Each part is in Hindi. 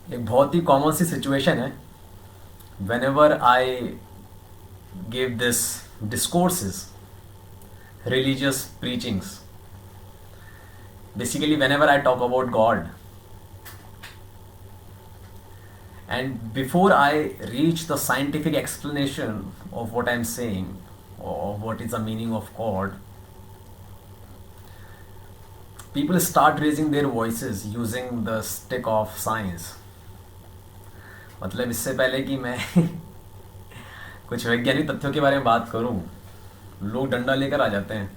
एक बहुत ही कॉमन सी सिचुएशन है when ever I give this discourses religious preachings. Basically, whenever I talk about God, and before I reach the scientific explanation of what I'm saying or what is the meaning of God, people start raising their voices using the stick of science. मतलब इससे पहले कि मैं कुछ वैज्ञानिक तथ्यों के बारे में बात करूं, लोग डंडा लेकर आ जाते हैं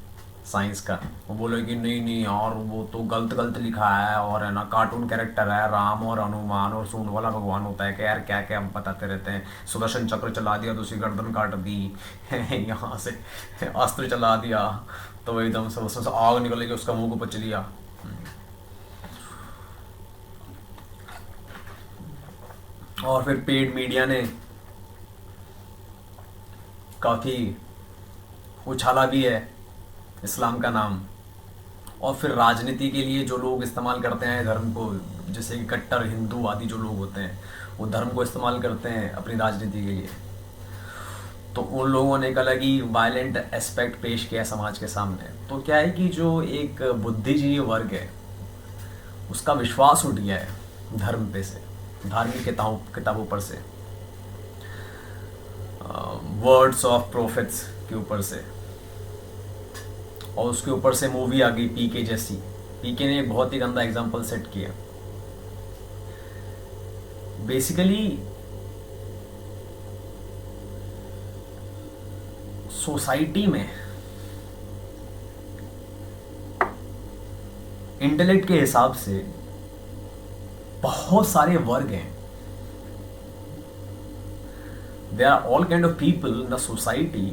साइंस का। वो बोले कि नहीं नहीं यार वो तो गलत गलत लिखा है, और है ना कार्टून कैरेक्टर है, राम और हनुमान और सूंड वाला भगवान होता है कि यार क्या क्या हम बताते रहते हैं। सुदर्शन चक्र चला दिया तो उसकी गर्दन काट दी यहाँ से अस्त्र चला दिया तो एकदम से उसमें से आग निकल गई, उसका मुंह को पच लिया। और फिर पेड मीडिया ने काफ़ी उछाला भी है इस्लाम का नाम, और फिर राजनीति के लिए जो लोग इस्तेमाल करते हैं धर्म को, जैसे कि कट्टर हिंदू आदि जो लोग होते हैं वो धर्म को इस्तेमाल करते हैं अपनी राजनीति के लिए, तो उन लोगों ने एक अलग ही वायलेंट एस्पेक्ट पेश किया समाज के सामने। तो क्या है कि जो एक बुद्धिजीवी वर्ग है उसका विश्वास उठ गया है धर्म पे से, धार्मिक किताबों पर से, वर्ड्स ऑफ प्रोफेट्स के ऊपर से, और उसके ऊपर से मूवी आ गई पीके जैसी। पीके ने एक बहुत ही गंदा एग्जांपल सेट किया। बेसिकली सोसाइटी में इंटेलेक्ट के हिसाब से बहुत सारे वर्ग हैं। there are all kind of people in the society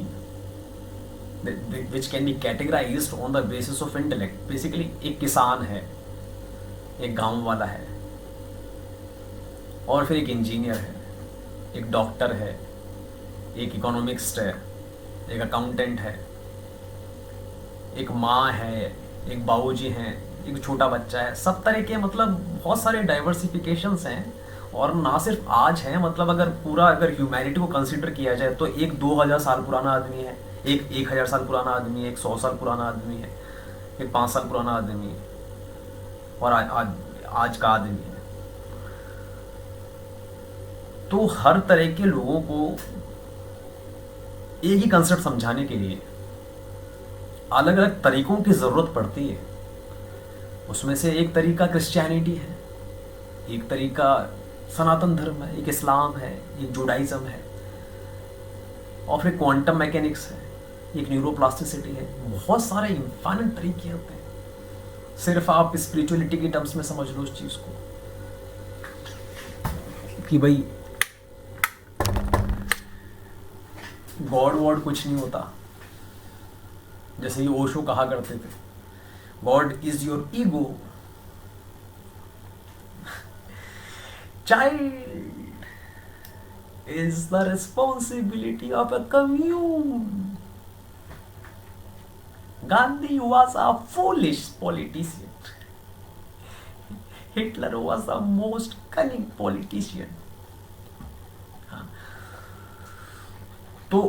which can be categorized on the basis of intellect. Basically एक किसान है, एक गांव वाला है, और फिर एक इंजीनियर है, एक डॉक्टर है, एक इकोनॉमिक्स्ट है, एक अकाउंटेंट है, एक माँ है, एक बाबूजी हैं, एक छोटा बच्चा है। सब तरह के मतलब बहुत सारे डाइवर्सिफिकेशंस हैं, और ना सिर्फ आज है, मतलब अगर ह्यूमैनिटी को कंसिडर किया जाए तो एक 2000 साल पुराना आदमी है, एक 1000 साल पुराना आदमी है, एक 100 साल पुराना आदमी है, एक 5 साल पुराना आदमी है, और आज का आदमी है। तो हर तरह के लोगों को एक ही कंसेप्ट समझाने के लिए अलग अलग तरीकों की ज़रूरत पड़ती है। उसमें से एक तरीका क्रिश्चियनिटी है, एक तरीका सनातन धर्म है, एक इस्लाम है, एक जुडाइज़म है, और फिर क्वांटम मैकेनिक्स है, एक न्यूरोप्लास्टिसिटी है। बहुत सारे इनफाइनाइट तरीके होते हैं। सिर्फ आप स्पिरिचुअलिटी की टर्म्स में समझ लो उस चीज़ को कि भाई गॉड वॉड कुछ नहीं होता। जैसे ये ओशो कहा करते थे, God is your ego, child is the responsibility of a commune. Gandhi was a foolish politician. Hitler was the most cunning politician. तो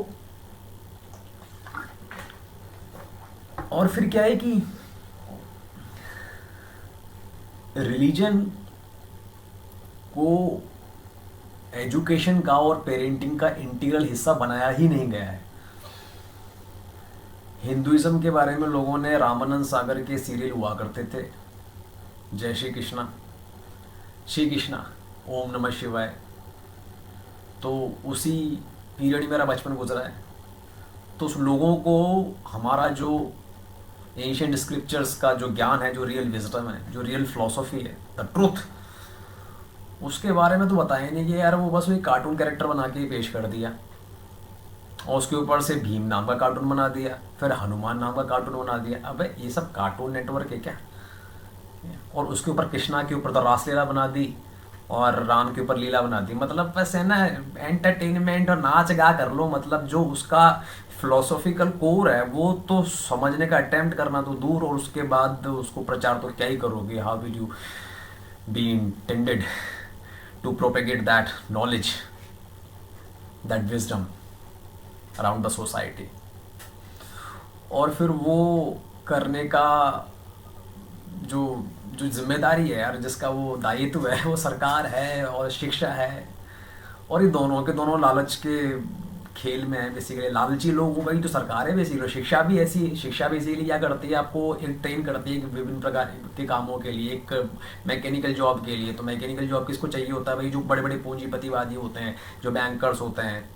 और फिर क्या है कि रिलीजन को एजुकेशन का और पेरेंटिंग का इंटीग्रल हिस्सा बनाया ही नहीं गया है। हिंदुइज्म के बारे में लोगों ने रामानंद सागर के सीरियल हुआ करते थे, जय श्री कृष्णा, श्री कृष्णा, ओम नमः शिवाय। तो उसी पीरियड में मेरा बचपन गुजरा है। तो उस लोगों को हमारा जो एंशिएंट स्क्रिप्चर्स का जो ज्ञान है, जो रियल विजडम है, जो रियल फिलॉसफी है, द ट्रूथ, उसके बारे में तो बताया नहीं कि यार वो बस वही कार्टून कैरेक्टर बना के पेश कर दिया, और उसके ऊपर से भीम नाम का कार्टून बना दिया, फिर हनुमान नाम का कार्टून बना दिया। अबे ये सब कार्टून नेटवर्क है क्या? और उसके ऊपर कृष्णा के ऊपर तो रासलीला बना दी, और राम के ऊपर लीला बना दी। मतलब बस है ना, एंटरटेनमेंट और नाच गा कर लो, मतलब जो उसका फिलोसॉफिकल कोर है वो तो समझने का अटेम्प्ट करना तो दूर, और उसके बाद उसको प्रचार तो क्या ही करोगे। How will you be intended to propagate that knowledge, that wisdom around the society. और फिर वो करने का जो जो जिम्मेदारी है यार, जिसका वो दायित्व है, वो सरकार है और शिक्षा है। और ये दोनों के दोनों लालच के खेल में है बेसिकली। लालची लोगों का ही तो सरकार है बेसिकली। शिक्षा भी ऐसी, शिक्षा बेसिकली क्या करती है, आपको एक ट्रेन करती है विभिन्न प्रकार के कामों के लिए। एक मैकेनिकल जॉब के लिए, तो मैकेनिकल जॉब किसको चाहिए होता है भाई, जो बड़े बड़े पूंजीपतिवादी होते हैं, जो बैंकर्स होते हैं,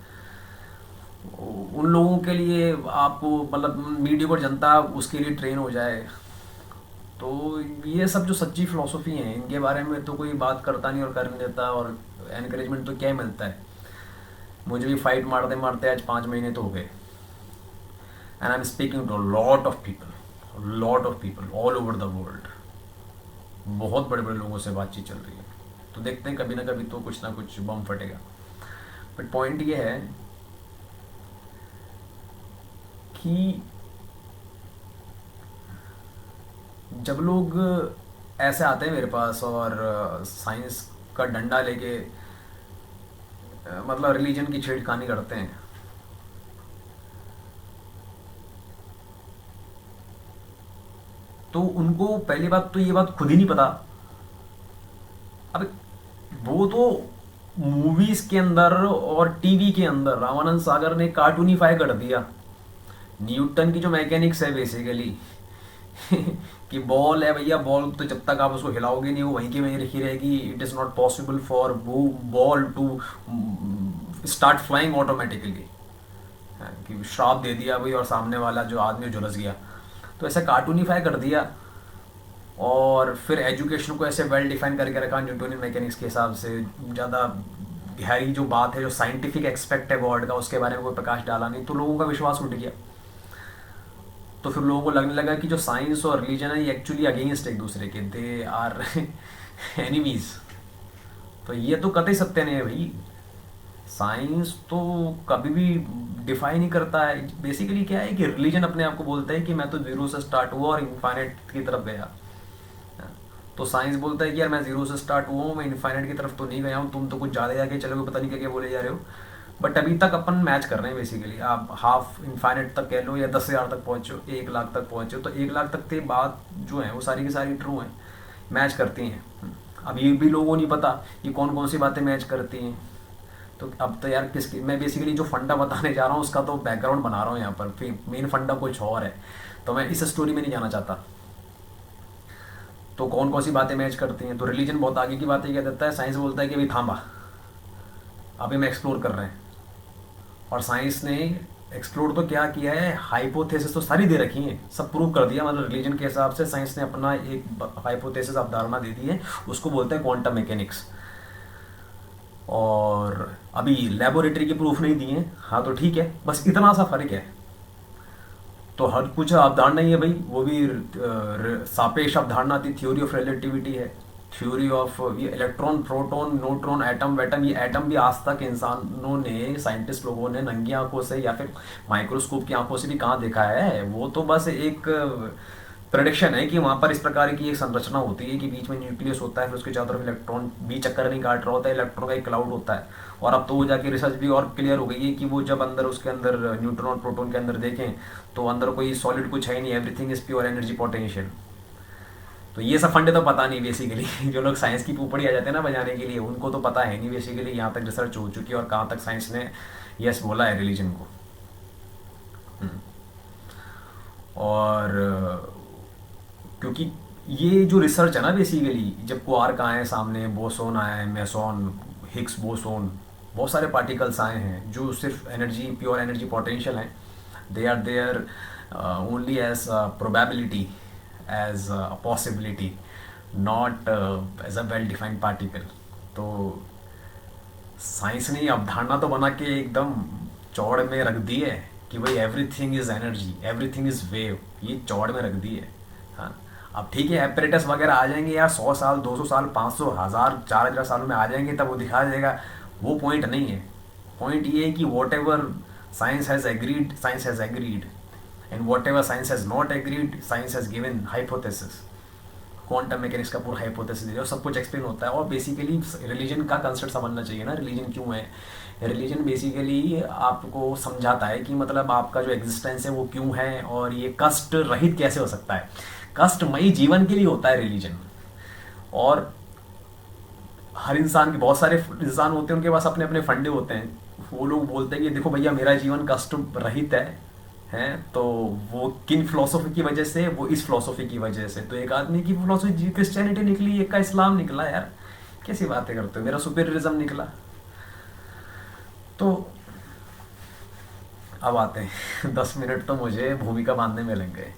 उन लोगों के लिए आपको मतलब मीडियोकर जनता उसके लिए ट्रेन हो जाए। तो ये सब जो सच्ची फिलॉसफी है, इनके बारे में तो कोई बात करता नहीं और कर नहीं देता। और एनकरेजमेंट तो क्या ही मिलता है। मुझे भी फाइट मारते मारते आज 5 महीने तो हो गए। And I am speaking to lot of people all over the world. बहुत बड़े बड़े लोगों से बातचीत चल रही है। तो देखते हैं कभी ना कभी तो कुछ ना कुछ बम फटेगा। बट पॉइंट ये है कि जब लोग ऐसे आते हैं मेरे पास और साइंस का डंडा लेके मतलब रिलीजन की छेड़खानी करते हैं, तो उनको पहली बात तो ये बात खुद ही नहीं पता। अब वो तो मूवीज के अंदर और टीवी के अंदर रामानंद सागर ने कार्टूनिफाई कर दिया न्यूटन की जो मैकेनिक्स है बेसिकली। कि बॉल है भैया, बॉल तो जब तक आप उसको हिलाओगे नहीं वो वहीं की वहीं रखी रहेगी। It is not possible for वो ball to start flying automatically. कि श्राप दे दिया भाई और सामने वाला जो आदमी झुलस गया। तो ऐसे कार्टूनिफाई कर दिया और फिर एजुकेशन को ऐसे वेल डिफाइन करके रखा न्यूटोनियन मैकेनिक्स के हिसाब से। ज़्यादा गहरी जो बात है, जो साइंटिफिक एक्सपेक्ट है गॉड का, उसके बारे में कोई प्रकाश डाला नहीं। तो लोगों का विश्वास उठ गया। तो फिर लोगों को लगने लगा कि जो साइंस और रिलीजन है ये एक्चुअली अगेंस्ट एक दूसरे के, दे आर एनिमीज। तो ये तो कतई सत्य नहीं है भाई। साइंस तो कभी भी डिफाइन नहीं करता है। बेसिकली क्या है कि रिलीजन अपने आप को बोलता है कि मैं तो जीरो से स्टार्ट हुआ और इन्फाइनाइट की तरफ गया। तो साइंस बोलता है कि यार मैं जीरो से स्टार्ट हुआ हूँ, मैं इन्फाइनाइट की तरफ तो नहीं गया हूँ, तुम तो कुछ ज़्यादा जाके चलोगे, पता नहीं क्या क्या बोले जा रहे हो। बट अभी तक अपन मैच कर रहे हैं बेसिकली। आप हाफ इन्फाइनाइट तक कह लो या 10,000 तक पहुँचो, 1 लाख तक पहुँचो, तो 1 लाख तक की बात जो है वो सारी की सारी ट्रू हैं, मैच करती हैं। अब ये भी लोगों को नहीं पता कि कौन कौन सी बातें मैच करती हैं। तो अब तो यार किसकी, मैं बेसिकली जो फंडा बताने जा रहा हूँ उसका तो बैकग्राउंड बना रहा हूँ यहाँ पर। फिर मेन फंडा कुछ और है, तो मैं इस स्टोरी में नहीं जाना चाहता। तो कौन कौन सी बातें मैच करती हैं, तो रिलीजन बहुत आगे की बातें कह देता है, साइंस बोलता है कि अभी थामा, अभी हम एक्सप्लोर कर रहे हैं। और साइंस ने एक्सप्लोर तो क्या किया है, हाइपोथेसिस तो सारी दे रखी हैं, सब प्रूव कर दिया। मतलब रिलीजन के हिसाब से साइंस ने अपना एक हाइपोथेसिस अवधारणा दे दी है, उसको बोलते हैं क्वांटम मैकेनिक्स। और अभी लेबोरेटरी के प्रूफ नहीं दिए हैं, हाँ तो ठीक है, बस इतना सा फर्क है। तो हर कुछ अवधारणा ही है भाई, वो भी सापेक्ष अवधारणा थी, थ्योरी ऑफ रिलेटिविटी है, थ्योरी ऑफ ये इलेक्ट्रॉन, प्रोटॉन, न्यूट्रॉन, एटम वेटम। ये एटम भी आज तक इंसानों ने, साइंटिस्ट लोगों ने नंगी आंखों से या फिर माइक्रोस्कोप की आंखों से भी कहाँ देखा है। वो तो बस एक प्रेडिक्शन है कि वहाँ पर इस प्रकार की एक संरचना होती है कि बीच में न्यूक्लियस होता है, फिर उसके चारों तरफ इलेक्ट्रॉन भी चक्कर नहीं काट रहा होता है, इलेक्ट्रॉन का एक क्लाउड होता है। और अब तो वो जाके रिसर्च भी और क्लियर हो गई है कि वो जब अंदर उसके अंदर न्यूट्रॉन और प्रोटॉन के अंदर देखें तो अंदर कोई सॉलिड कुछ है ही नहीं, everything is pure energy potential. तो ये सब फंडे तो पता नहीं बेसिकली। जो लोग साइंस की पुपड़ी आ जाते हैं ना बजाने के लिए, उनको तो पता है नहीं बेसिकली यहाँ तक रिसर्च हो चुकी है और कहाँ तक साइंस ने यस बोला है रिलीजन को। और क्योंकि ये जो रिसर्च है ना बेसिकली, जब क्वार्क आए हैं सामने, बोसोन आया है, मेसोन, हिग्स बोसोन, बहुत सारे पार्टिकल्स आए हैं जो सिर्फ एनर्जी, प्योर एनर्जी पोटेंशियल हैं। They are there only as probability, as a possibility, not as a well defined particle. तो साइंस ने अवधारणा तो बना के एकदम चौड़ में रख दी है कि भाई everything is energy, everything is wave, ये चौड़ में रख दी है। हाँ, अब ठीक है एपरेटस वगैरह आ जाएंगे यार, 100 साल, 200 साल, 500, 1000, 4000 सालों में आ जाएंगे, तब वो दिखा देगा। वो पॉइंट नहीं है। पॉइंट ये है कि what ever science has agreed, science has agreed, and what ever science has not agreed, science has given hypothesis. Quantum mechanics का पूरा हाइपोथेसिस दे रहे हो, सब कुछ एक्सप्लेन होता है। और बेसिकली रिलीजन का कंसेप्ट समझना चाहिए ना, रिलीजन क्यों है। रिलीजन बेसिकली आपको समझाता है कि मतलब आपका जो एग्जिस्टेंस है वो क्यों है, और ये कष्ट रहित कैसे हो सकता है। कष्टमयी जीवन के लिए होता है रिलीजन। और हर इंसान के, बहुत सारे इंसान होते हैं, उनके पास अपने अपने फंडे होते हैं। वो लोग बोलते हैं कि देखो भैया मेरा जीवन कष्ट रहित है, हैं तो वो किन फिलोसफी की वजह से, वो इस फिलोसफी की वजह से। तो एक आदमी की फिलोसफी क्रिश्चियनिटी निकली, एक का इस्लाम निकला। यार कैसी बातें करते हो, मेरा सुपीरियरिज्म निकला। तो अब आते हैं 10 मिनट तो मुझे भूमिका बांधने में लग गए।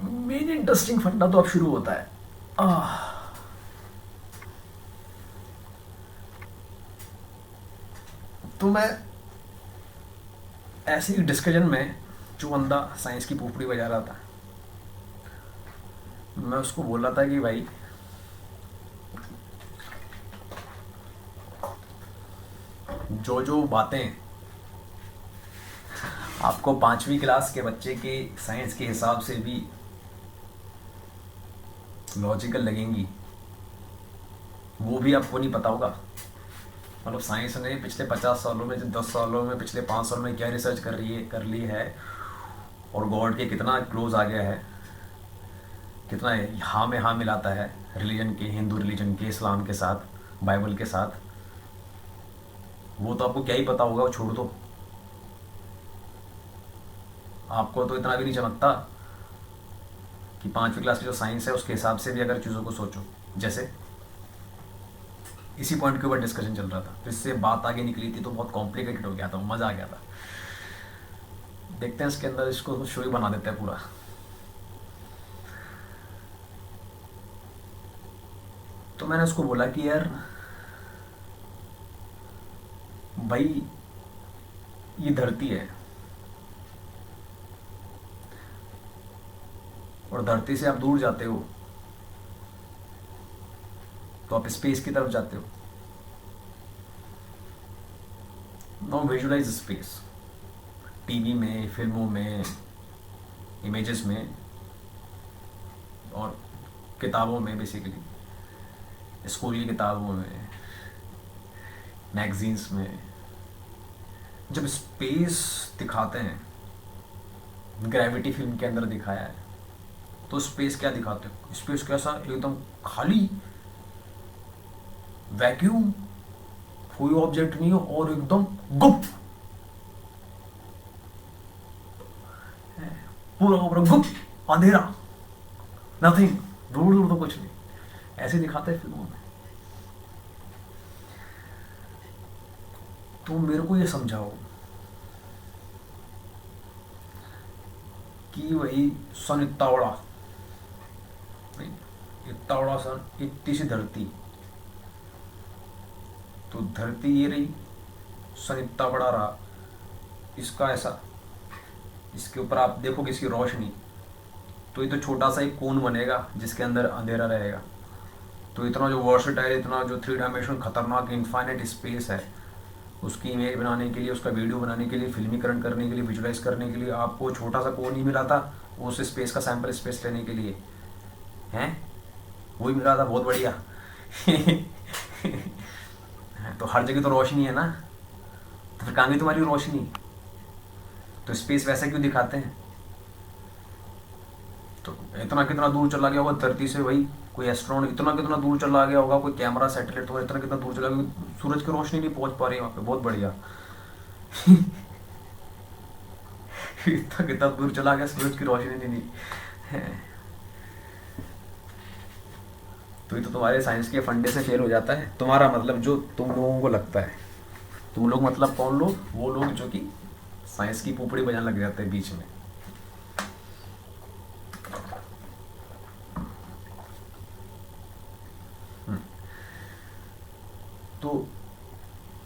मेन इंटरेस्टिंग फंडा तो अब शुरू होता है। तो मैं ऐसे ही डिस्कशन में, जो बंदा साइंस की पोपड़ी बजा रहा था, मैं उसको बोल रहा था कि भाई जो जो बातें आपको 5वीं क्लास के बच्चे के साइंस के हिसाब से भी लॉजिकल लगेंगी, वो भी आपको नहीं पता होगा। मतलब साइंस ने पिछले 50 सालों में, 10 सालों में, पिछले 5 सालों में क्या रिसर्च कर ली है, और गॉड के कितना क्लोज आ गया है, कितना हाँ में हाँ मिलाता है रिलीजन के, हिंदू रिलीजन के, इस्लाम के साथ, बाइबल के साथ। वो तो आपको क्या ही पता होगा, वो छोड़ दो। आपको तो इतना भी नहीं चमकता कि 5वीं क्लास की जो साइंस है उसके हिसाब से भी अगर चीज़ों को सोचो। जैसे इसी पॉइंट के ऊपर डिस्कशन चल रहा था, तो इससे बात आगे निकली थी तो बहुत कॉम्प्लिकेटेड हो गया था, मज़ा आ गया था। देखते हैं इसके अंदर, इसको शो ही बना देते हैं पूरा। तो मैंने उसको बोला कि यार भाई ये धरती है, और धरती से आप दूर जाते हो तो आप स्पेस की तरफ जाते हो। नाउ विजुअलाइज स्पेस, टीवी में, फिल्मों में, इमेजेस में, और किताबों में, बेसिकली स्कूल की किताबों में, मैगजीन्स में। जब स्पेस दिखाते हैं, ग्रेविटी फिल्म के अंदर दिखाया है, तो स्पेस क्या दिखाते हो? स्पेस कैसा, एकदम खाली, वैक्यूम, कोई ऑब्जेक्ट नहीं हो, और एकदम गुप्त, पूरा पूरा गुप्त, अंधेरा, नथिंग, दूर दूर तो कुछ नहीं। ऐसे दिखाते हैं फिल्मों में। तो मेरे को ये समझाओ कि वही सन इतना बड़ा, नहीं, इतना बड़ा सन, इतनी सी धरती, तो धरती ये रही, सन इतना बड़ा रहा, इसका ऐसा, इसके ऊपर आप देखोगे इसकी रोशनी, तो ये तो छोटा सा एक कोन बनेगा जिसके अंदर अंधेरा रहेगा। तो इतना जो वर्सटाइल, इतना जो 3 डायमेंशन खतरनाक इनफाइनाइट स्पेस है, उसकी इमेज बनाने के लिए, उसका वीडियो बनाने के लिए, फिल्मीकरण करने के लिए, विजुलाइज करने के लिए आपको छोटा सा कोन ही मिला था, उस स्पेस का सैंपल स्पेस लेने के लिए हैं, वही मिला था, बहुत बढ़िया। तो हर जगह तो रोशनी है ना, तो फिर कहाँ गई तुम्हारी रोशनी? तो स्पेस वैसा क्यों दिखाते हैं? तो इतना कितना दूर चला गया होगा धरती से, वही कोई एस्ट्रोनॉट इतना कितना दूर चला गया होगा, कोई कैमरा सैटेलाइट होगा, इतना कितना दूर चला गया, सूरज की रोशनी नहीं पहुंच पा रही वहाँ पे, बहुत बढ़िया। इतना कितना दूर चला गया, सूरज की रोशनी नहीं है। तो ये तो तुम्हारे साइंस के फंडे से फेल हो जाता है। तुम्हारा मतलब जो तुम लोगों को लगता है, तुम लोग मतलब कौन लोग? वो लोग जो कि साइंस की पोपड़ी बजाने लग जाते हैं बीच में। तो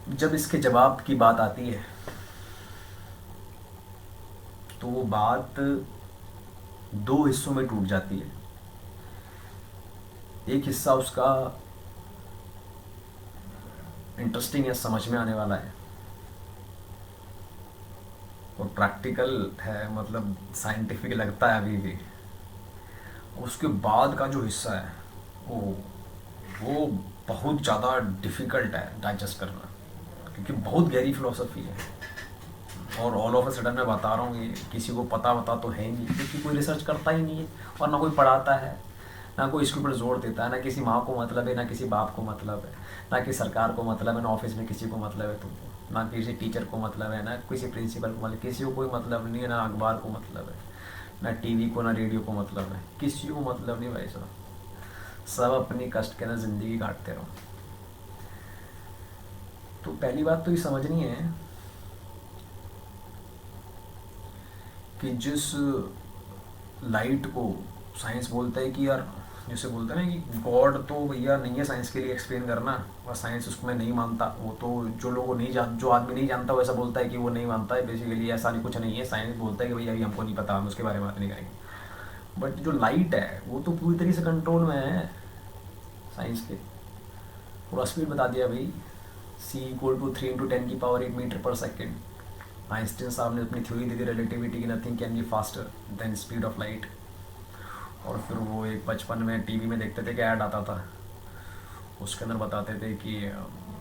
जब इसके जवाब की बात आती है, तो वो बात 2 हिस्सों में टूट जाती है। एक हिस्सा उसका इंटरेस्टिंग है, समझ में आने वाला है, और प्रैक्टिकल है, मतलब साइंटिफिक लगता है अभी भी। उसके बाद का जो हिस्सा है वो वो बहुत ज़्यादा डिफ़िकल्ट है डाइजेस्ट करना, क्योंकि बहुत गहरी फिलोसफी है। और ऑल ऑफ अ सडन मैं बता रहा हूँ, ये किसी को पता तो है ही नहीं, क्योंकि कोई रिसर्च करता ही नहीं है और ना कोई पढ़ाता है, ना कोई इसके ऊपर जोर देता है। ना किसी माँ को मतलब है, ना किसी बाप को मतलब है, ना किसी सरकार को मतलब है, ना ऑफिस में किसी को मतलब है तुमको, ना किसी टीचर को मतलब है, ना किसी प्रिंसिपल को मतलब, किसी को कोई मतलब नहीं है, ना अखबार को मतलब है, ना टीवी को, ना रेडियो को मतलब है, किसी को मतलब नहीं भाई साहब। सब अपनी कष्ट के ना ज़िंदगी काटते रहो। तो पहली बात तो ये समझनी है कि जिस लाइट को साइंस बोलता है कि यार, जैसे बोलते हैं ना कि गॉड तो भैया नहीं है साइंस के लिए एक्सप्लेन करना, और साइंस उसको मैं नहीं मानता, वो तो जो लोगों नहीं जान, जो आदमी नहीं जानता वो ऐसा बोलता है कि वो नहीं मानता है। बेसिकली ऐसा नहीं, कुछ नहीं है। साइंस बोलता है कि भैया अभी हमको नहीं पता, हम उसके बारे में बात नहीं करेंगे। बट जो लाइट है वो तो पूरी तरीके से कंट्रोल में है साइंस के। पूरा स्पीड बता दिया भाई, c = 3 × 10⁻⁸मीटर पर सेकेंड। आइंस्टीन साहब ने अपनी थ्योरी दी थी रिलेटिविटी की, nothing can be faster than speed of light. और फिर वो एक बचपन में टीवी में देखते थे कि ऐड आता था, उसके अंदर बताते थे कि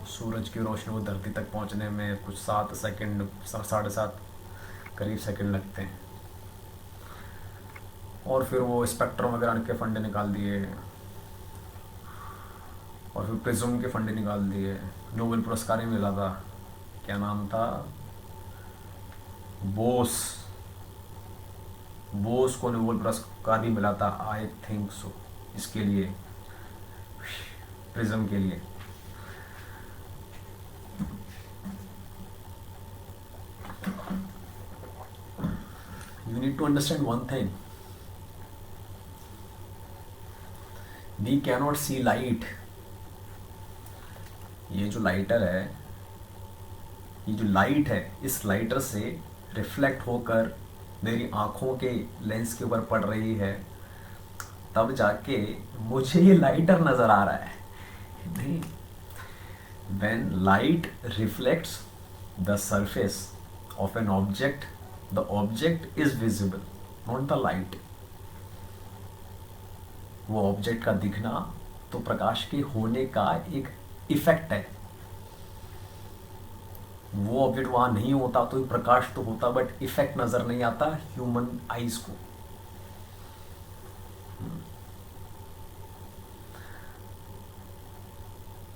सूरज की रोशनी को धरती तक पहुंचने में कुछ 7 सेकंड, 7.5 करीब सेकंड लगते हैं। और फिर वो स्पेक्ट्रम वगैरह के फंडे निकाल दिए, और फिर प्रिज्म के फंडे निकाल दिए। नोबेल पुरस्कार ही मिला था, क्या नाम था, बोस। बोस को नोबेल पुरस्कार भी मिला था, आई थिंक सो, इसके लिए, प्रिज्म के लिए। You need to understand one thing. We cannot see light. ये जो लाइटर है, ये जो लाइट है, इस लाइटर से रिफ्लेक्ट होकर मेरी आँखों के लेंस के ऊपर पड़ रही है, तब जाके मुझे ये लाइटर नज़र आ रहा है। नहीं, when light reflects the surface of an object, the object is visible, not the light. वो ऑब्जेक्ट का दिखना तो प्रकाश के होने का एक इफेक्ट है। वो ऑब्जेक्ट वहाँ नहीं होता तो प्रकाश तो होता, बट इफेक्ट नज़र नहीं आता ह्यूमन आईज को।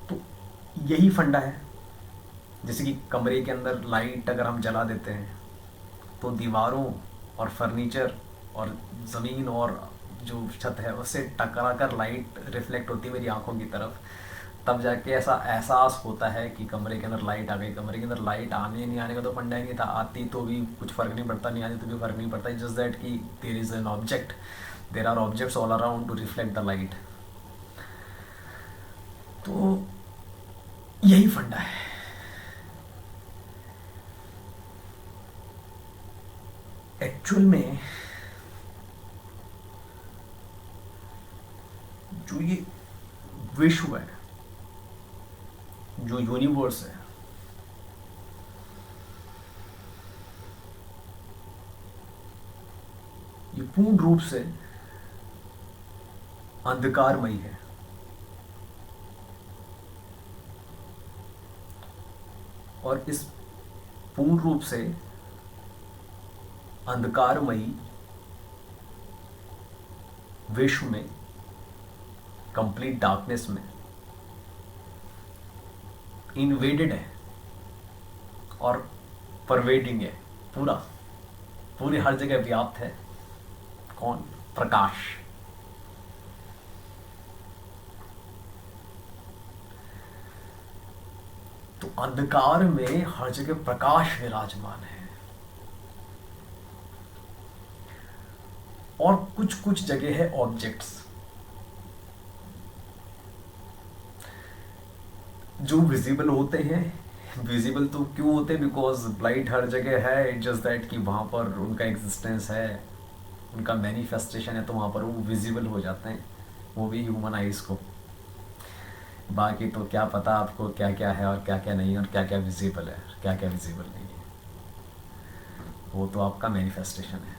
तो यही फंडा है। जैसे कि कमरे के अंदर लाइट अगर हम जला देते हैं तो दीवारों और फर्नीचर और ज़मीन और जो छत है उससे टकरा कर लाइट रिफ्लेक्ट होती है मेरी आंखों की तरफ, तब जाके ऐसा एहसास होता है कि कमरे के अंदर लाइट आ गई। कमरे के अंदर लाइट आने नहीं आने का तो फंडा ही नहीं था, आती तो भी कुछ फ़र्क नहीं पड़ता, नहीं आती तो भी फ़र्क नहीं पड़ता। जस्ट दैट कि there is an object, there are objects all around to reflect the light. तो यही फंडा है। एक्चुअल में जो ये विश्व है, जो यूनिवर्स है, ये पूर्ण रूप से अंधकारमयी है। और इस पूर्ण रूप से अंधकारमयी विश्व में, कंप्लीट डार्कनेस में इन्वेडेड है और परवेडिंग है, पूरी हर जगह व्याप्त है। कौन? प्रकाश। तो अंधकार में हर जगह प्रकाश विराजमान है। और कुछ कुछ जगह है ऑब्जेक्ट्स जो विजिबल होते हैं। विजिबल तो क्यों होते हैं? बिकॉज लाइट हर जगह है। इट जस्ट दैट कि वहाँ पर उनका एग्जिस्टेंस है, उनका मैनिफेस्टेशन है, तो वहाँ पर वो विजिबल हो जाते हैं, वो भी ह्यूमन आइज़ को। बाकी तो क्या पता आपको क्या क्या है और क्या क्या नहीं है, और क्या क्या विजिबल है क्या क्या विजिबल नहीं है, वो तो आपका मैनिफेस्टेशन है।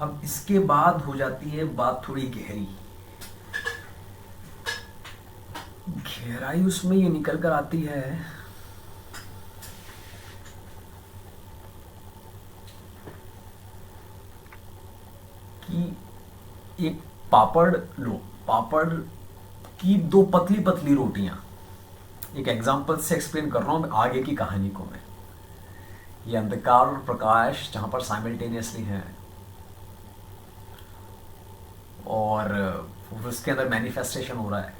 अब इसके बाद हो जाती है बात थोड़ी गहरी। गहराई उसमें ये निकल कर आती है कि एक पापड़ लो, पापड़ की दो पतली पतली रोटियां, एक एग्जांपल से एक्सप्लेन कर रहा हूं आगे की कहानी को मैं। ये अंधकार और प्रकाश जहां पर साइमल्टेनियसली हैं और उसके अंदर मैनिफेस्टेशन हो रहा है,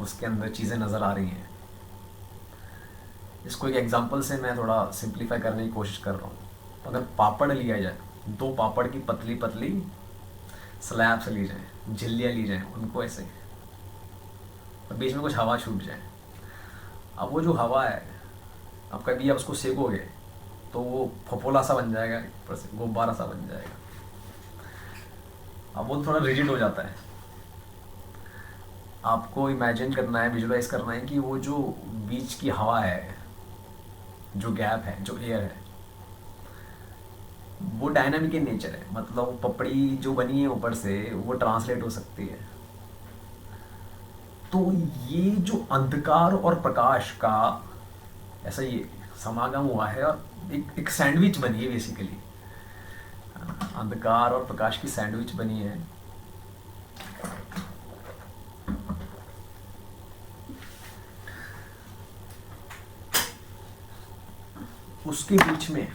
उसके अंदर चीज़ें नज़र आ रही हैं। इसको एक एग्जांपल से मैं थोड़ा सिंप्लीफाई करने की कोशिश कर रहा हूँ। अगर पापड़ लिया जाए, दो पापड़ की पतली पतली स्लैब्स ली जाए, झिल्लियाँ ली जाएँ, उनको ऐसे और बीच में कुछ हवा छूट जाए। अब वो जो हवा है, अब कभी आप उसको सेकोगे तो वो फपोला सा बन जाएगा, ऊपर से गुब्बारा सा बन जाएगा। अब वो थोड़ा रिजिड हो जाता है। आपको इमेजिन करना है, विजुलाइज करना है कि वो जो बीच की हवा है, जो गैप है, जो एयर है, वो डायनामिक इन नेचर है। मतलब पपड़ी जो बनी है ऊपर से वो ट्रांसलेट हो सकती है। तो ये जो अंधकार और प्रकाश का ऐसा ये समागम हुआ है और एक सैंडविच बनी है बेसिकली। अंधकार और प्रकाश की सैंडविच बनी है। उसके बीच में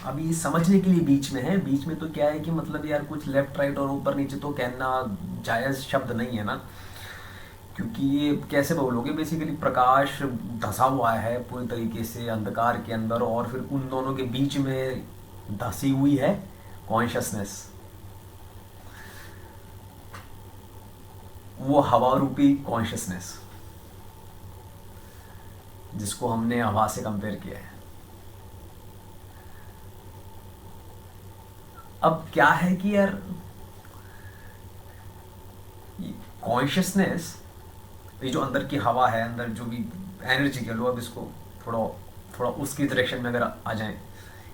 अभी समझने के लिए बीच में है। बीच में तो क्या है कि मतलब यार कुछ लेफ्ट राइट और ऊपर नीचे तो कहना जायज़ शब्द नहीं है ना, क्योंकि ये कैसे बोलोगे, बेसिकली प्रकाश धंसा हुआ है पूरी तरीके से अंधकार के अंदर और फिर उन दोनों के बीच में धंसी हुई है कॉन्शियसनेस, वो हवा रूपी कॉन्शियसनेस जिसको हमने हवा से कंपेयर किया है। अब क्या है कि यार कॉन्शियसनेस, ये जो अंदर की हवा है, अंदर जो भी एनर्जी कह लो, अब इसको थोड़ा थोड़ा उसकी डायरेक्शन में अगर आ जाए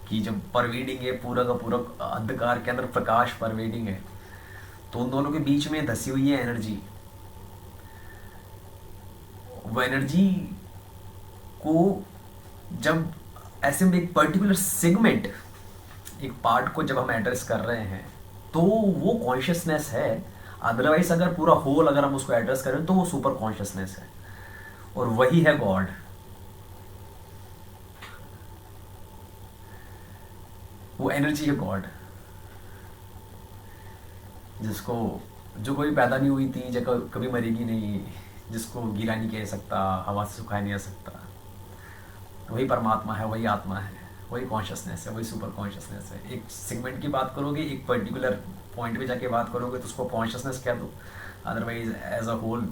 कि जब परवेडिंग है पूरा का पूरा अंधकार के अंदर प्रकाश परवेडिंग है, तो उन दोनों के बीच में धसी हुई है एनर्जी। वो एनर्जी को जब ऐसे में एक पर्टिकुलर सेगमेंट, एक पार्ट को जब हम एड्रेस कर रहे हैं तो वो कॉन्शियसनेस है। अदरवाइज अगर पूरा होल अगर हम उसको एड्रेस करें तो वो सुपर कॉन्शियसनेस है और वही है गॉड। वो एनर्जी है गॉड, जिसको जो कभी पैदा नहीं हुई थी, जो कभी मरेगी नहीं, जिसको गीला नहीं कह सकता, हवा से सुखाया नहीं जा सकता, वही परमात्मा है, वही आत्मा है, वही कॉन्शियसनेस है, वही सुपर कॉन्शियसनेस है। एक सेगमेंट की बात करोगे, एक पर्टिकुलर पॉइंट पे जाके बात करोगे तो उसको कॉन्शियसनेस कह दो, अदरवाइज एज अ होल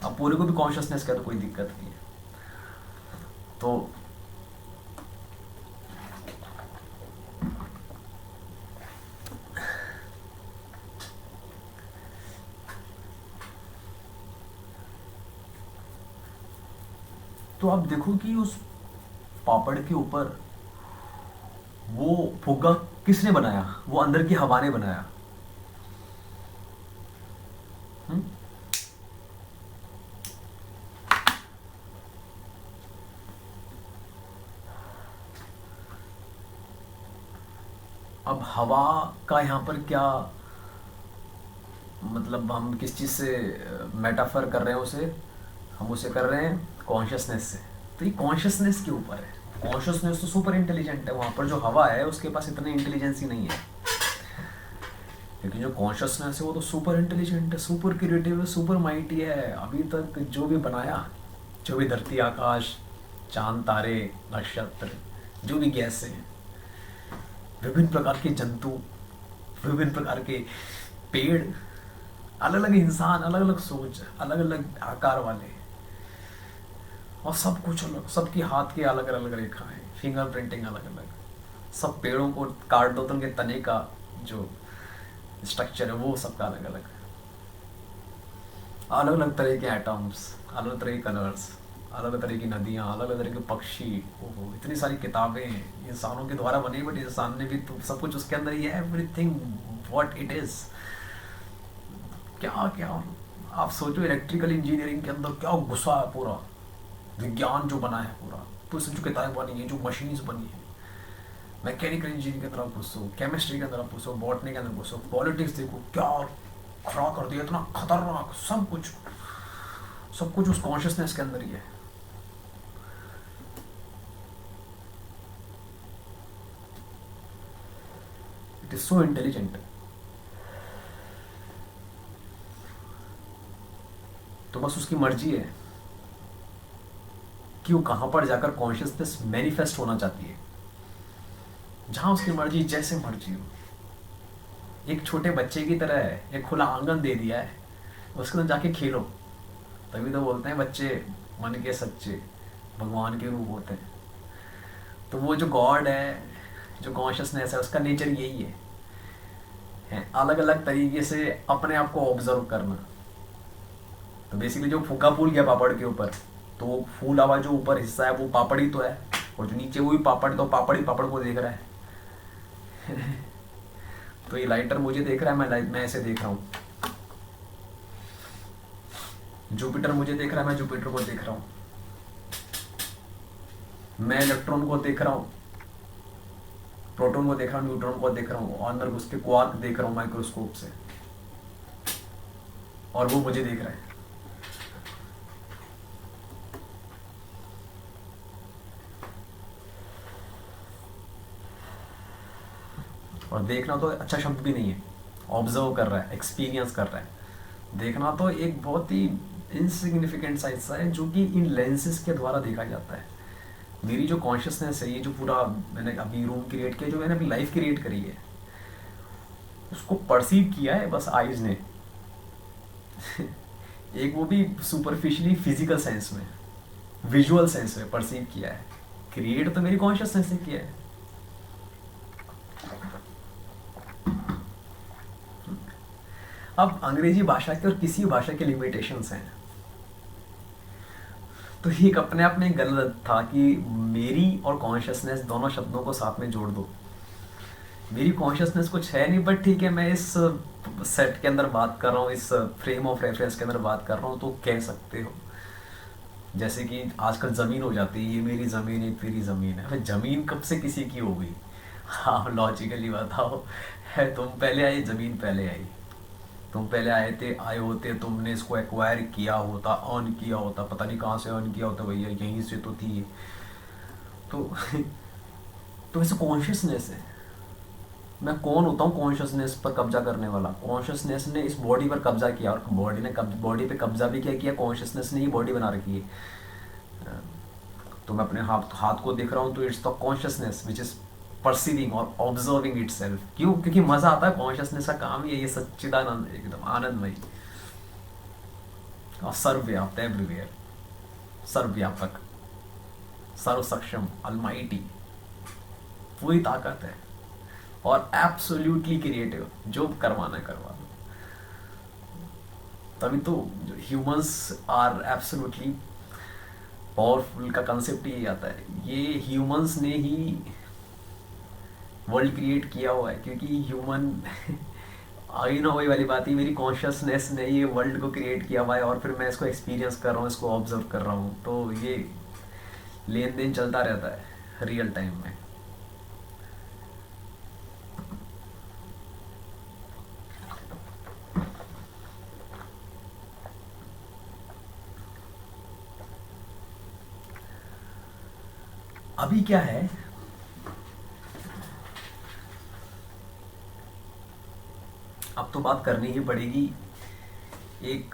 अब पूरे को भी कॉन्शियसनेस कह दो, कोई दिक्कत नहीं है। तो आप देखो कि उस पापड़ के ऊपर वो फुग्गा किसने बनाया? वो अंदर की हवा ने बनाया। हुँ? अब हवा का यहाँ पर क्या मतलब, हम किस चीज़ से मेटाफर कर रहे हैं उसे, हम उसे कर रहे हैं कॉन्शियसनेस से। तो ये कॉन्शियसनेस के ऊपर है। कॉन्शियसनेस तो सुपर इंटेलिजेंट है, वहाँ पर जो हवा है उसके पास इतनी इंटेलिजेंस ही नहीं है, लेकिन जो कॉन्शियसनेस है वो तो सुपर इंटेलिजेंट है, सुपर क्रिएटिव है, सुपर माइटी है। अभी तक जो भी बनाया, जो भी धरती आकाश, चांद तारे नक्षत्र, जो भी गैस हैं, विभिन्न प्रकार के जंतु, विभिन्न प्रकार के पेड़, अलग अलग इंसान, अलग अलग सोच, अलग अलग आकार वाले, और सब कुछ अलग, सबके हाथ के अलग अलग रेखाएं, फिंगर प्रिंटिंग अलग अलग। सब पेड़ों को काट दो तो उनके तने का जो स्ट्रक्चर है वो सबका अलग अलग, अलग अलग तरह के एटम्स, अलग तरह के कलर्स, अलग तरह की नदियाँ, अलग अलग तरह के पक्षी, ओहो इतनी सारी किताबें इंसानों के द्वारा बनी, बट इंसान ने भी तो सब कुछ उसके अंदर ही है, एवरीथिंग व्हाट इट इज़। क्या क्या आप सोचो, इलेक्ट्रिकल इंजीनियरिंग के अंदर क्या घुसा है पूरा, विज्ञान जो बना है पूरा, तो इसमें जो किताबें बनी है, जो मशीन्स बनी है, मैकेनिकल इंजीनियरिंग के अंदर आप घुसो, केमिस्ट्री के अंदर आप घुसो, बॉटनी के अंदर घुसो, पॉलिटिक्स देखो क्या खड़ा कर दिया, इतना खतरनाक सब कुछ, सब कुछ उस कॉन्शियसनेस के अंदर ही है। It is so intelligent. तो बस उसकी मर्जी है कि वो कहां पर जाकर कॉन्शियसनेस मैनिफेस्ट होना चाहती है, जहां उसकी मर्जी, जैसे मर्जी हो। एक छोटे बच्चे की तरह है, एक खुला आंगन दे दिया है, उसके अंदर जाके खेलो। तभी तो बोलते हैं बच्चे मन के सच्चे भगवान के रूप होते हैं। तो वो जो गॉड है, जो कॉन्शियसनेस है, उसका नेचर यही है अलग अलग तरीके से अपने आप को ऑब्जर्व करना। तो बेसिकली जो फूका फूल गया पापड़ के ऊपर, तो वो फूला हुआ जो ऊपर हिस्सा है वो पापड़ ही तो है, और जो नीचे वो भी पापड़, तो पापड़ ही पापड़ को देख रहा है। तो ये लाइटर मुझे देख रहा है, मैं ऐसे देख रहा हूँ। जुपिटर मुझे देख रहा है, मैं जुपिटर को देख रहा हूँ। मैं इलेक्ट्रॉन को देख रहा हूँ, प्रोटॉन को देख रहा हूँ, न्यूट्रॉन को देख रहा हूँ, और अंदर उसके क्वार्क देख रहा हूँ माइक्रोस्कोप से, और वो मुझे देख रहा है। और देखना तो अच्छा शब्द भी नहीं है, ऑब्जर्व कर रहा है, एक्सपीरियंस कर रहा है। देखना तो एक बहुत ही इनसिग्निफिकेंट सा हिस्सा है जो कि इन लेंसेज के द्वारा देखा जाता है। मेरी जो कॉन्शियसनेस है, ये जो पूरा मैंने अभी रूम क्रिएट किया, जो मैंने अभी लाइफ क्रिएट करी है, उसको परसीव किया है बस आइज ने। एक वो भी सुपरफिशियली फिजिकल सेंस में, विजुअल सेंस में परसीव किया है। क्रिएट तो मेरी कॉन्शियसनेस ने किया है। अब अंग्रेजी भाषा के और किसी भाषा के लिमिटेशंस हैं, तो ये एक अपने आप में गलत था कि मेरी और कॉन्शियसनेस दोनों शब्दों को साथ में जोड़ दो। मेरी कॉन्शियसनेस कुछ है नहीं, बट ठीक है, मैं इस सेट के अंदर बात कर रहा हूँ, इस फ्रेम ऑफ रेफरेंस के अंदर बात कर रहा हूँ, तो कह सकते हो। जैसे कि आजकल ज़मीन हो जाती है, ये मेरी ज़मीन है, तेरी ज़मीन है। भाई ज़मीन कब से किसी की हो गई? हाँ, लॉजिकली बताओ, है तुम पहले आई, ज़मीन पहले आई? तुम पहले आए होते, तुमने इसको एक्वायर किया होता, अर्न किया होता, पता नहीं कहाँ से अर्न किया होता भैया, यहीं से तो थी ये। तो तो ऐसे कॉन्शियसनेस है। मैं कौन होता हूँ कॉन्शियसनेस पर कब्जा करने वाला? कॉन्शियसनेस ने इस बॉडी पर कब्जा किया, और बॉडी पे कब्जा भी क्या किया? कॉन्शियसनेस ने ही बॉडी बना रखी है। तो मैं अपने हाथ को देख रहा हूँ, तो it's the consciousness which is perceiving और ऑब्जर्विंग इट सेल्फ। क्यों? क्योंकि मजा आता है, कॉन्शियसनेस का काम ही है ये सच्चिदानंद, एकदम आनंदमयी और सर्वव्याप्त, एवरीवेयर, सर्वव्यापक, सर्व सक्षम, अलमाइटी, पूरी ताकत है, और एब्सोल्युटली क्रिएटिव, जो करवाना है करवा दो। तभी तो ह्यूमंस आर एब्सोल्युटली पावरफुल का कंसेप्ट ही आता है। ये ह्यूमंस ने ही वर्ल्ड क्रिएट किया हुआ है, क्योंकि ह्यूमन आई ना, वही वाली बात ही, मेरी कॉन्शियसनेस ने ये वर्ल्ड को क्रिएट किया हुआ है, और फिर मैं इसको एक्सपीरियंस कर रहा हूँ, इसको ऑब्जर्व कर रहा हूँ। तो ये लेन देन चलता रहता है रियल टाइम में। अभी क्या है, अब तो बात करनी ही पड़ेगी एक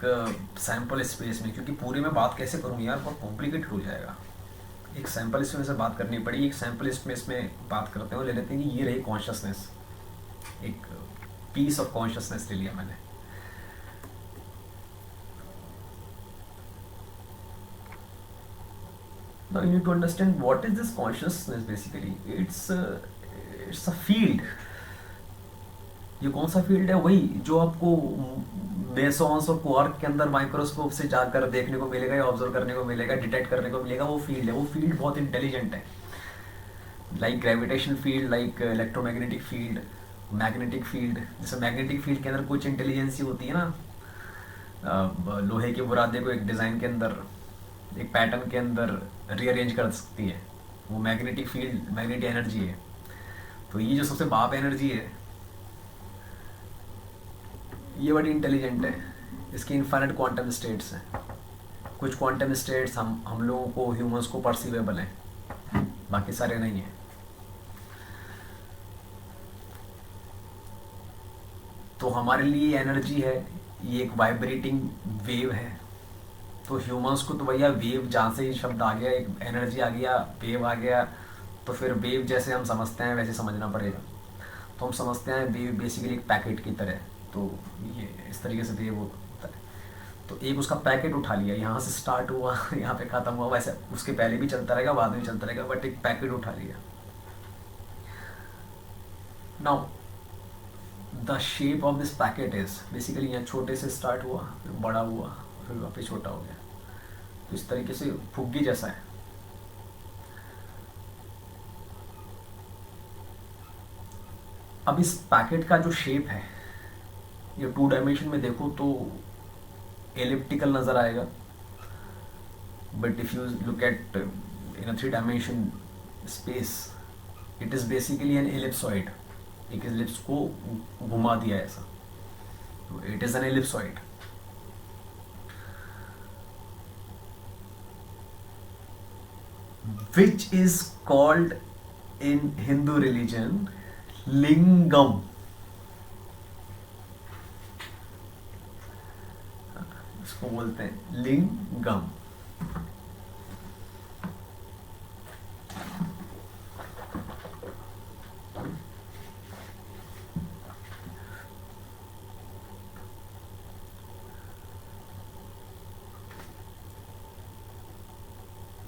सैंपल स्पेस में, क्योंकि पूरे में बात कैसे करूँ यार, बहुत कॉम्प्लिकेटेड हो जाएगा। एक सैंपल स्पेस में बात करनी पड़ेगी। एक सैंपल स्पेस में बात करते हैं, ले लेते हैं कि ये रही कॉन्शियसनेस, एक पीस ऑफ कॉन्शियसनेस ले लिया मैंने। Now you need to understand what is this consciousness basically. It's a field. ये कौन सा फील्ड है? वही जो आपको मेसॉन्स और क्वार्क के अंदर माइक्रोस्कोप से जाकर देखने को मिलेगा या ऑब्जर्व करने को मिलेगा, डिटेक्ट करने को मिलेगा। वो फील्ड है, वो फील्ड बहुत इंटेलिजेंट है। Like gravitation field, like electromagnetic field, magnetic field. जैसे मैग्नेटिक फील्ड के अंदर कुछ इंटेलिजेंसी होती है ना, लोहे के बुरादे को एक डिज़ाइन के अंदर, एक पैटर्न के अंदर रीअरेंज कर सकती है। वो मैग्नेटिक फील्ड, मैग्नेटिक एनर्जी है। तो ये जो सबसे बाप एनर्जी है, ये बड़ी इंटेलिजेंट है। इसकी इनफाइनाइट क्वांटम स्टेट्स हैं। कुछ क्वांटम स्टेट्स हम लोगों को, ह्यूमंस को परसीवेबल हैं, बाकी सारे नहीं हैं। तो हमारे लिए एनर्जी है, ये एक वाइब्रेटिंग वेव है। तो ह्यूमंस को तो भैया वेव, जहाँ से ही शब्द आ गया, एक एनर्जी आ गया, वेव आ गया, तो फिर वेव जैसे हम समझते हैं वैसे समझना पड़ेगा। तो हम समझते हैं वेव बेसिकली एक पैकेट की तरह। तो ये इस तरीके से वेव होता है। तो एक उसका पैकेट उठा लिया, यहाँ से स्टार्ट हुआ यहाँ पे ख़त्म हुआ, वैसे उसके पहले भी चलता रहेगा, बाद में भी चलता रहेगा, बट एक पैकेट उठा लिया। Now the shape of this packet is basically, यहाँ छोटे से स्टार्ट हुआ, फिर बड़ा हुआ, फिर वापस छोटा हो गया। तो इस तरीके से फुग्गी जैसा है। अब इस पैकेट का जो शेप है, ये 2 डायमेंशन में देखो तो एलिप्टिकल नज़र आएगा, but if you look at in a 3 dimension space, it is basically an ellipsoid. एक एलिप्स को घुमा दिया ऐसा, तो it is an ellipsoid. which is called in Hindu religion lingam। इसको बोलते हैं लिंगम।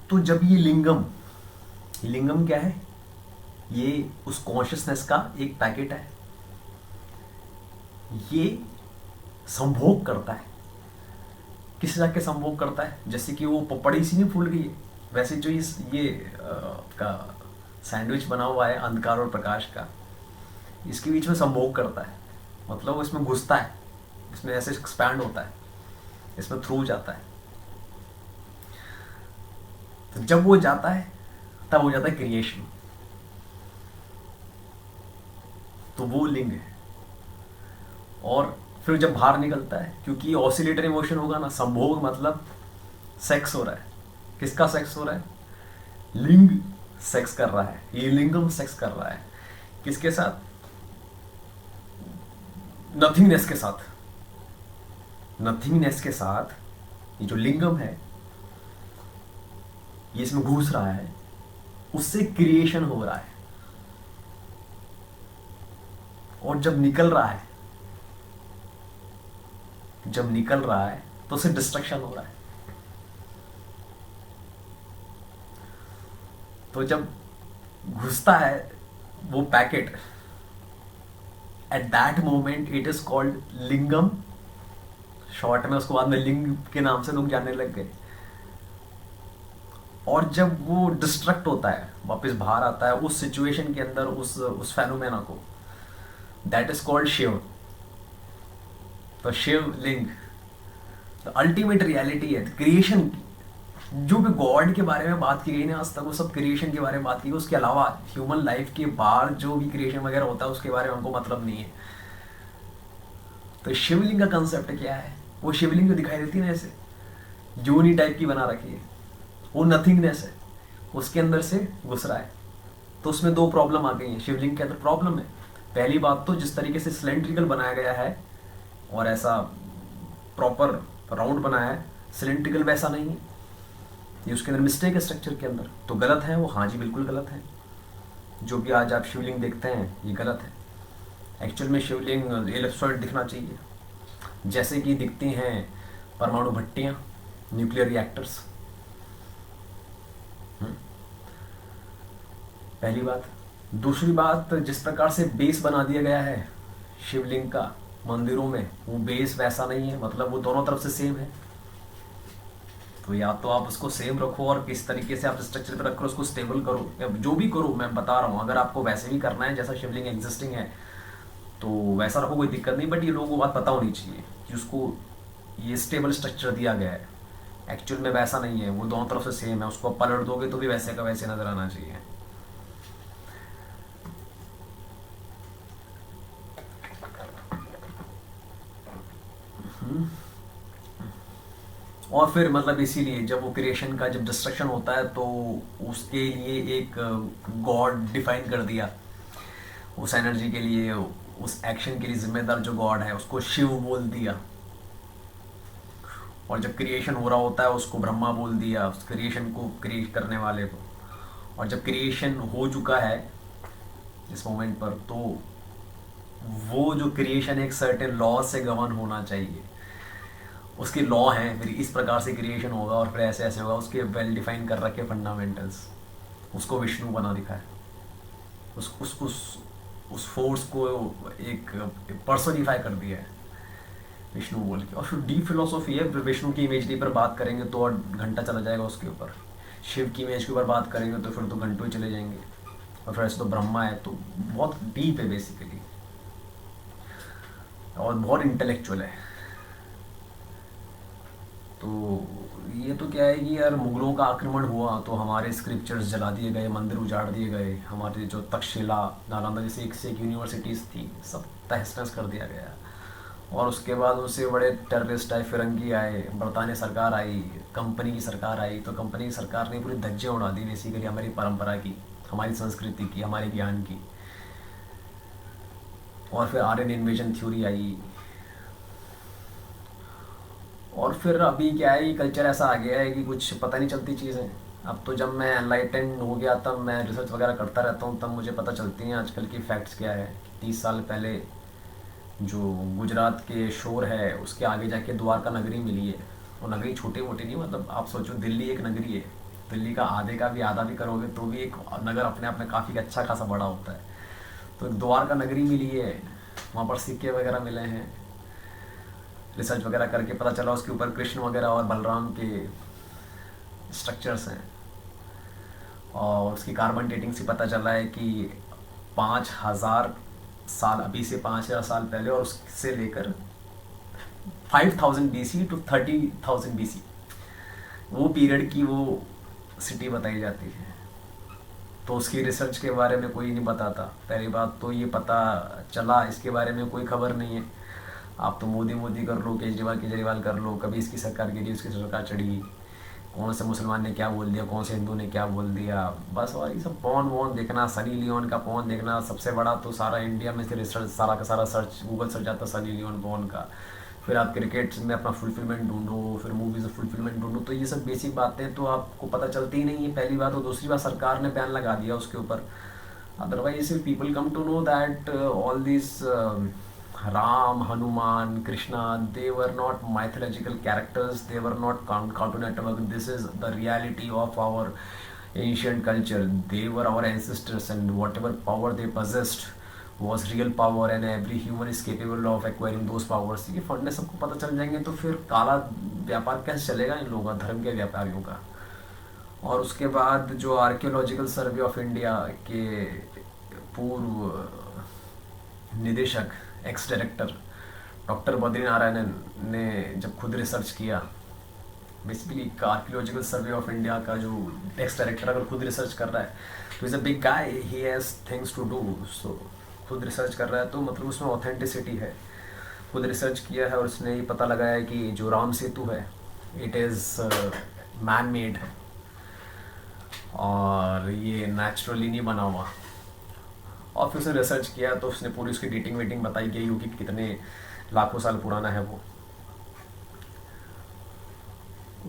तो जब ये लिंगम, लिंगम क्या है? ये उस कॉन्शियसनेस का एक पैकेट है। ये संभोग करता है। किस जाके संभोग करता है? जैसे कि वो पपड़ी सी नहीं फूल गई है, वैसे जो ये का सैंडविच बना हुआ है अंधकार और प्रकाश का, इसके बीच में संभोग करता है। मतलब वो इसमें घुसता है, इसमें ऐसे एक्सपैंड होता है, इसमें थ्रू जाता है। तो जब वो जाता है तब हो जाता है क्रिएशन। तो वो लिंग है। और फिर जब बाहर निकलता है, क्योंकि ये ऑसिलेटर इमोशन होगा ना, संभोग मतलब सेक्स हो रहा है। किसका सेक्स हो रहा है? लिंग सेक्स कर रहा है, ये लिंगम सेक्स कर रहा है। किसके साथ? नथिंगनेस के साथ। नथिंगनेस के साथ ये जो लिंगम है, ये इसमें घुस रहा है, उससे क्रिएशन हो रहा है। और जब निकल रहा है, जब निकल रहा है तो उससे डिस्ट्रक्शन हो रहा है। तो जब घुसता है वो packet, at that moment it is called lingam. Short में उसको बाद में लिंग के नाम से लोग जानने लग गए। और जब वो डिस्ट्रक्ट होता है, वापस बाहर आता है उस सिचुएशन के अंदर, उस फेनोमेना को, दैट इज कॉल्ड शिव। तो शिव लिंग तो अल्टीमेट रियलिटी है क्रिएशन। जो भी गॉड के बारे में बात की गई ना आज तक, वो सब क्रिएशन के बारे में बात की गई। उसके अलावा ह्यूमन लाइफ के बाहर जो भी क्रिएशन वगैरह होता है उसके बारे में हमको मतलब नहीं है। तो शिवलिंग का कंसेप्ट क्या है? वो शिवलिंग जो दिखाई देती है ना ऐसे योनी टाइप की बना रखी है, वो नथिंगनेस है, उसके अंदर से घुस रहा है। तो उसमें 2 प्रॉब्लम आ गई हैं शिवलिंग के अंदर। प्रॉब्लम है, पहली बात तो जिस तरीके से सिलेंड्रिकल बनाया गया है और ऐसा प्रॉपर राउंड बनाया है, सिलेंड्रिकल वैसा नहीं है। ये उसके अंदर मिस्टेक है स्ट्रक्चर के अंदर। तो गलत है वो? हाँ जी, बिल्कुल गलत है। जो भी आज आप शिवलिंग देखते हैं ये गलत है। एक्चुअल में शिवलिंग एलिप्सॉइड दिखना चाहिए, जैसे कि दिखती हैं परमाणु भट्टियाँ, न्यूक्लियर रिएक्टर्स। पहली बात। दूसरी बात, जिस प्रकार से बेस बना दिया गया है शिवलिंग का मंदिरों में वो बेस वैसा नहीं है, मतलब वो दोनों तरफ से सेम है। तो या तो आप उसको सेम रखो और किस तरीके से आप स्ट्रक्चर पे रखो, उसको स्टेबल करो, या जो भी करो। मैं बता रहा हूँ, अगर आपको वैसे भी करना है जैसा शिवलिंग एग्जिस्टिंग है तो वैसा रखो, कोई दिक्कत नहीं। बट ये लोगों को बात पता होनी चाहिए कि उसको ये स्टेबल स्ट्रक्चर दिया गया है, एक्चुअल में वैसा नहीं है, वो दोनों तरफ से सेम है। उसको आप पलट दोगे तो भी वैसे का वैसे नजर आना चाहिए। और फिर मतलब इसीलिए जब वो क्रिएशन का जब डिस्ट्रक्शन होता है तो उसके लिए एक गॉड डिफाइन कर दिया, उस एनर्जी के लिए, उस एक्शन के लिए जिम्मेदार जो गॉड है उसको शिव बोल दिया। और जब क्रिएशन हो रहा होता है उसको ब्रह्मा बोल दिया, उस क्रिएशन को क्रिएट करने वाले को। और जब क्रिएशन हो चुका है इस मोमेंट पर, तो वो जो क्रिएशन एक सर्टेन लॉ से गवर्न होना चाहिए, उसके लॉ हैं, फिर इस प्रकार से क्रिएशन होगा और फिर ऐसे ऐसे होगा, उसके वेल डिफाइन कर रखे फंडामेंटल्स। उसको विष्णु बना दिखा है, उस फोर्स को एक पर्सोनिफाई कर दिया है विष्णु बोल के। और फिर डीप फिलोसॉफी है, विष्णु की इमेजरी पर बात करेंगे तो और घंटा चला जाएगा उसके ऊपर। शिव की इमेज के ऊपर बात करेंगे तो फिर तो घंटों ही चले जाएंगे। और फिर ऐसे तो ब्रह्मा है, तो बहुत डीप है बेसिकली और बहुत इंटेलेक्चुअल है। तो ये तो क्या है कि यार मुगलों का आक्रमण हुआ तो हमारे स्क्रिप्चर्स जला दिए गए, मंदिर उजाड़ दिए गए, हमारे जो तक्षशिला, नालंदा जैसे एक से एक यूनिवर्सिटीज़ थी सब तहस नहस कर दिया गया। और उसके बाद उससे बड़े टेररिस्ट आए, फिरंगी आए, बरतानी सरकार आई, कंपनी की सरकार आई। तो कंपनी की सरकार ने पूरी धज्जियाँ उड़ा दी बेसिकली हमारी परंपरा की, हमारी संस्कृति की, हमारे ज्ञान की। और फिर आर्यन इन्वेजन थ्योरी आई। और फिर अभी क्या है, ये कल्चर ऐसा आ गया है कि कुछ पता नहीं चलती चीज़ें। अब तो जब मैं एनलाइटेंड हो गया तब मैं रिसर्च वगैरह करता रहता हूँ, तब मुझे पता चलती हैं आजकल की फैक्ट्स क्या है। 30 साल पहले जो गुजरात के शोर है उसके आगे जाके द्वारका नगरी मिली है। वो नगरी छोटी मोटी नहीं, मतलब आप सोचो दिल्ली एक नगरी है, दिल्ली का आधे का भी आधा भी करोगे तो भी एक नगर अपने आप में काफ़ी अच्छा खासा बड़ा होता है। तो एक द्वारका नगरी मिली है, वहाँ पर सिक्के वगैरह मिले हैं। रिसर्च वगैरह करके पता चला उसके ऊपर कृष्ण वगैरह और बलराम के स्ट्रक्चर्स हैं। और उसकी कार्बन डेटिंग से पता चला है कि 5,000 साल, अभी से 5,000 साल पहले और उससे लेकर 5,000 BC टू 30,000 BC, वो पीरियड की वो सिटी बताई जाती है। तो उसकी रिसर्च के बारे में कोई नहीं बताता। पहली बात तो ये पता चला, इसके बारे में कोई खबर नहीं है। आप तो मोदी मोदी कर लो, केजरीवाल केजरीवाल कर लो, कभी इसकी सरकार गिरी उसकी सरकार चढ़ी, कौन से मुसलमान ने क्या बोल दिया, कौन से हिंदू ने क्या बोल दिया, बस। और ये सब पॉन वॉन देखना, सनी लियोन का पॉन देखना, सबसे बड़ा तो सारा इंडिया में से रिसर्च सारा का सारा सर्च गूगल सर्च आता सनी लियोन पॉन का। फिर आप क्रिकेट में अपना फुलफिलमेंट ढूंढो, फिर मूवीज़ में फुलफिलमेंट ढूंढो। तो ये सब बेसिक बातें तो आपको पता चलती ही नहीं है, पहली बात। और दूसरी बात, सरकार ने बैन लगा दिया उसके ऊपर। Otherwise if people come to know that all this Ram, Hanuman, Krishna, they were not mythological characters, they were not Cartoon Network. This is the reality of our ancient culture. They were our ancestors, and whatever power they possessed was real power, and every human is capable of acquiring those powers. ये फंडे सबको पता चल जाएंगे तो फिर काला व्यापार कैसे चलेगा इन लोगों का, धर्म के व्यापारियों का। और उसके बाद जो आर्कियोलॉजिकल सर्वे ऑफ इंडिया के पूर्व निदेशक, ex director doctor Badri Narayanan ने जब खुद रिसर्च किया, basically archaeological survey of India का जो एक्स डायरेक्टर अगर खुद रिसर्च कर रहा है तो is a big guy, he has things to do. So खुद रिसर्च कर रहा है तो मतलब उसमें ऑथेंटिसिटी है। खुद रिसर्च किया है और उसने ये पता लगाया है कि जो राम सेतु है इट इज़ मैन मेड है और ये नेचुरली नहीं बना हुआ। और फिर उसने रिसर्च किया तो उसने पूरी उसकी डेटिंग वेटिंग बताई गई होगी कि कितने लाखों साल पुराना है वो।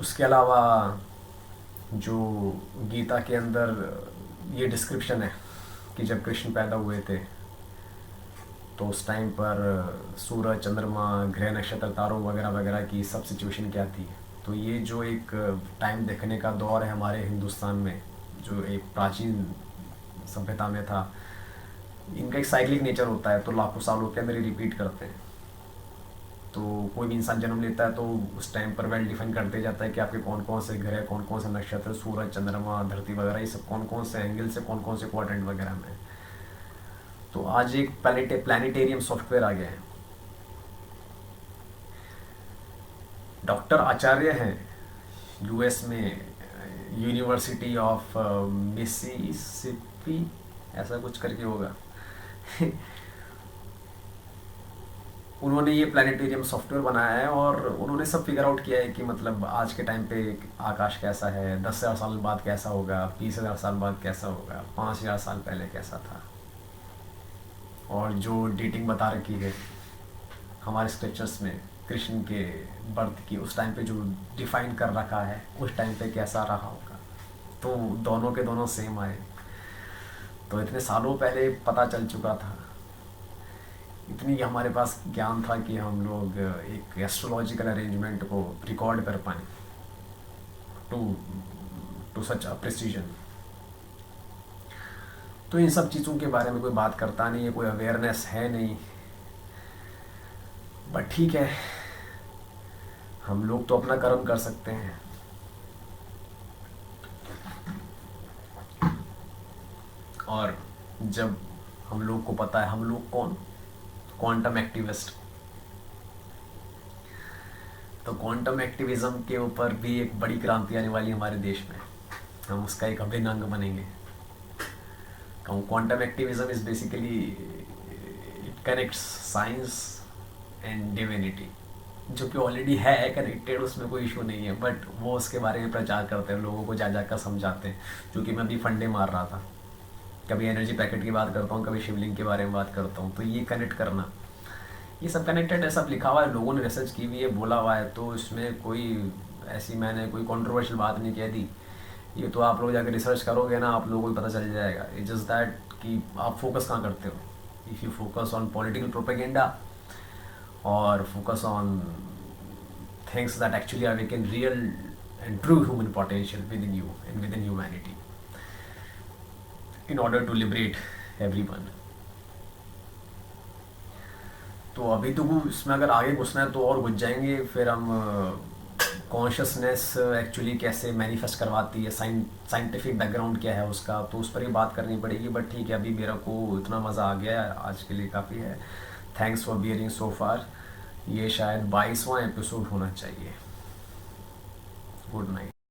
उसके अलावा जो गीता के अंदर ये डिस्क्रिप्शन है कि जब कृष्ण पैदा हुए थे तो उस टाइम पर सूरज, चंद्रमा, ग्रह, नक्षत्र, तारों वगैरह वगैरह की सब सिचुएशन क्या थी। तो ये जो एक टाइम देखने का दौर है हमारे हिंदुस्तान में, जो एक प्राचीन सभ्यता में था, इनका एक साइक्लिक नेचर होता है, तो लाखों सालों के अंदर ये रिपीट करते हैं। तो कोई भी इंसान जन्म लेता है तो उस टाइम पर वेल डिफाइन कर दिया जाता है कि आपके कौन कौन से ग्रह, कौन कौन से नक्षत्र, सूरज, चंद्रमा, धरती वगैरह, ये सब कौन कौन से एंगल से, कौन कौन से क्वाड्रेंट वगैरह में। तो आज एक प्लानिटेरियम सॉफ्टवेयर आ गया है। डॉक्टर आचार्य हैं यूएस में, यूनिवर्सिटी ऑफ मिसिसिपी, ऐसा कुछ करके होगा। उन्होंने ये प्लानिटेरियम सॉफ्टवेयर बनाया है और उन्होंने सब फिगर आउट किया है कि मतलब आज के टाइम पे आकाश कैसा है, 10,000 साल बाद कैसा होगा, 20,000 साल बाद कैसा होगा, 5,000 साल पहले कैसा था। और जो डेटिंग बता रखी है हमारे स्क्रिप्चर्स में कृष्ण के बर्थ की, उस टाइम पे जो डिफाइन कर रखा है उस टाइम पे कैसा रहा होगा, तो दोनों के दोनों सेम आए। तो इतने सालों पहले पता चल चुका था, इतनी हमारे पास ज्ञान था कि हम लोग एक एस्ट्रोलॉजिकल अरेंजमेंट को रिकॉर्ड कर पाए to to such a precision. तो इन सब चीज़ों के बारे में कोई बात करता नहीं है, कोई अवेयरनेस है नहीं। बट ठीक है, हम लोग तो अपना कर्म कर सकते हैं। और जब हम लोग को पता है हम लोग कौन, क्वांटम एक्टिविस्ट। तो क्वांटम एक्टिविज्म के ऊपर भी एक बड़ी क्रांति आने वाली है हमारे देश में, हम उसका एक अभिन्न अंग बनेंगे। Quantum activism is basically it connects science and divinity, जो कि ऑलरेडी है कनेक्टेड, उसमें कोई इशू नहीं है। बट वो उसके बारे में प्रचार करते हैं, लोगों को जा जाकर समझाते हैं। क्योंकि मैं अभी फंडे मार रहा था, कभी एनर्जी पैकेट की बात करता हूँ, कभी शिवलिंग के बारे में बात करता हूँ। तो ये कनेक्ट करना, ये सब कनेक्टेड है, सब लिखा हुआ है, लोगों ने रिसर्च की हुई है, बोला हुआ है। तो इसमें कोई ऐसी मैंने कोई कंट्रोवर्शियल बात नहीं कह दी। ये तो आप लोग जाकर रिसर्च करोगे ना, आप लोगों को पता चल जाएगा। इट्स जस्ट दैट कि आप फोकस कहाँ करते हो। If you focus on political propaganda और focus on things that actually awaken real and true human potential within you and within humanity in order to liberate everyone। तो अभी तो इसमें अगर आगे घुसना है तो और घुस जाएंगे। फिर हम कॉन्शियसनेस एक्चुअली कैसे मैनिफेस्ट करवाती है, साइंटिफिक बैकग्राउंड क्या है उसका, तो उस पर ही बात करनी पड़ेगी। बट ठीक है, अभी मेरा को इतना मज़ा आ गया है, आज के लिए काफ़ी है। थैंक्स फॉर बियरिंग सो फार। ये शायद 22वां एपिसोड होना चाहिए। Good night.